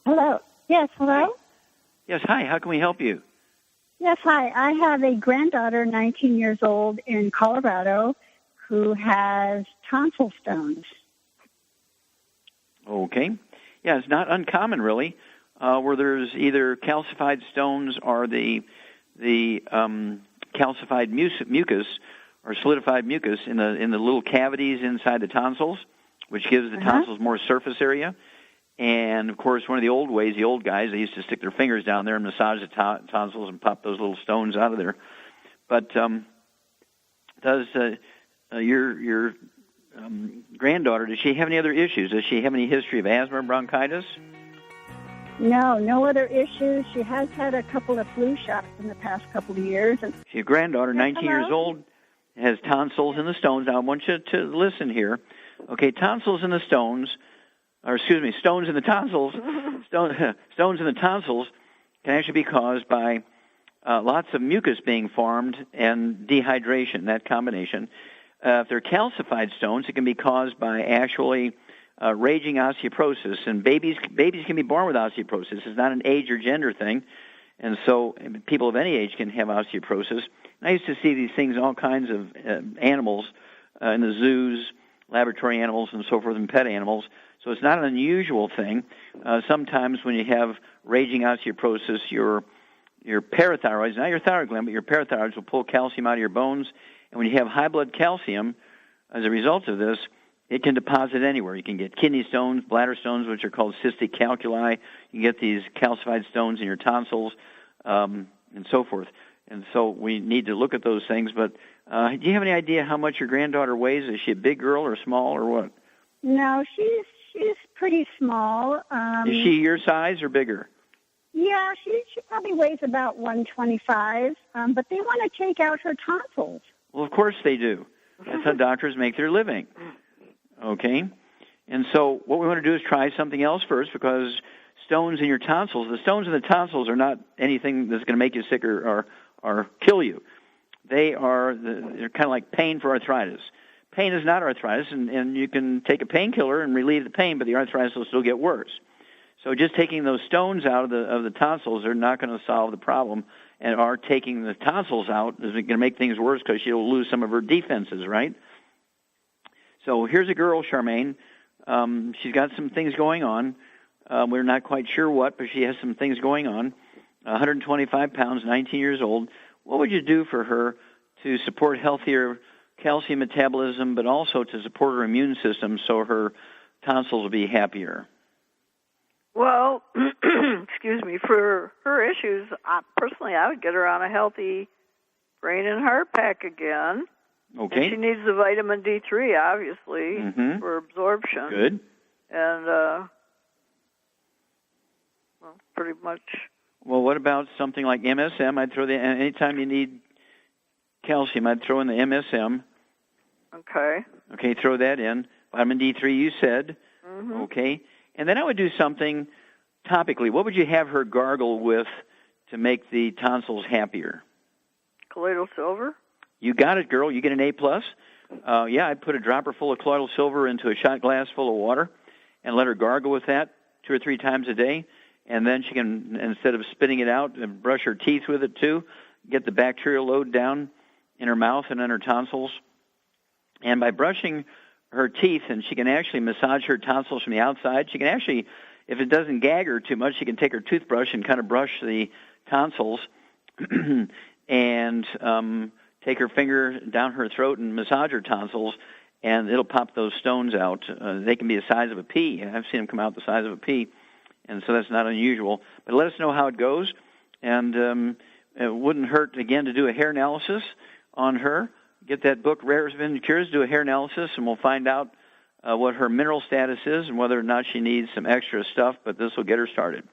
Hello. Yes, hello? Yes, hi. How can we help you? Yes, hi. I have a granddaughter, 19 years old, in Colorado, who has tonsil stones. Okay. Yeah, it's not uncommon, really, where there's either calcified stones or the calcified mucus or solidified mucus in the little cavities inside the tonsils, which gives the tonsils more surface area. And, of course, one of the old ways, the old guys, they used to stick their fingers down there and massage the tonsils and pop those little stones out of there. But does your granddaughter, does she have any other issues? Does she have any history of asthma or bronchitis? No other issues. She has had a couple of flu shots in the past couple of years. And your granddaughter, 19 years old, has tonsils in the stones. Now, I want you to listen here. Okay, tonsils in the stones, stones in the tonsils. Stones in the tonsils can actually be caused by lots of mucus being formed and dehydration, that combination. If they're calcified stones, it can be caused by actually raging osteoporosis. And babies can be born with osteoporosis. It's not an age or gender thing. And so people of any age can have osteoporosis. And I used to see these things in all kinds of animals in the zoos, laboratory animals, and so forth, and pet animals. So it's not an unusual thing. Sometimes when you have raging osteoporosis, your parathyroids, not your thyroid gland, but your parathyroids will pull calcium out of your bones. And when you have high blood calcium, as a result of this, it can deposit anywhere. You can get kidney stones, bladder stones, which are called cystic calculi. You can get these calcified stones in your tonsils, and so forth. And so we need to look at those things. But do you have any idea how much your granddaughter weighs? Is she a big girl or small or what? No, she's pretty small. Is she your size or bigger? Yeah, she probably weighs about 125, but they want to take out her tonsils. Well, of course they do. That's how doctors make their living. Okay? And so what we want to do is try something else first, because stones in your tonsils, the stones in the tonsils are not anything that's going to make you sick or kill you. They're kind of like pain for arthritis. Pain is not arthritis, and you can take a painkiller and relieve the pain, but the arthritis will still get worse. So just taking those stones out of the tonsils are not going to solve the problem, and our taking the tonsils out is going to make things worse because she'll lose some of her defenses, right? So here's a girl, Charmaine. She's got some things going on. We're not quite sure what, but she has some things going on. 125 pounds, 19 years old. What would you do for her to support healthier calcium metabolism, but also to support her immune system so her tonsils will be happier? Well, excuse me, for her issues, personally, I would get her on a healthy brain and heart pack again. Okay. And she needs the vitamin D3, obviously, for absorption. Good. And, pretty much. Well, what about something like MSM? I'd throw anytime you need calcium, I'd throw in the MSM. Okay. Okay, throw that in. Vitamin D3, you said. Okay. And then I would do something topically. What would you have her gargle with to make the tonsils happier? Colloidal silver? You got it, girl. You get an A+. I'd put a dropper full of colloidal silver into a shot glass full of water and let her gargle with that 2 or 3 times a day. And then she can, instead of spitting it out, brush her teeth with it too, get the bacterial load down in her mouth and in her tonsils. And by brushing her teeth, and she can actually massage her tonsils from the outside. She can actually, if it doesn't gag her too much, she can take her toothbrush and kind of brush the tonsils and take her finger down her throat and massage her tonsils, and it'll pop those stones out. They can be the size of a pea. I've seen them come out the size of a pea, and so that's not unusual. But let us know how it goes, and it wouldn't hurt, again, to do a hair analysis on her. Get that book, Rare Has Cures, do a hair analysis, and we'll find out what her mineral status is and whether or not she needs some extra stuff, but this will get her started.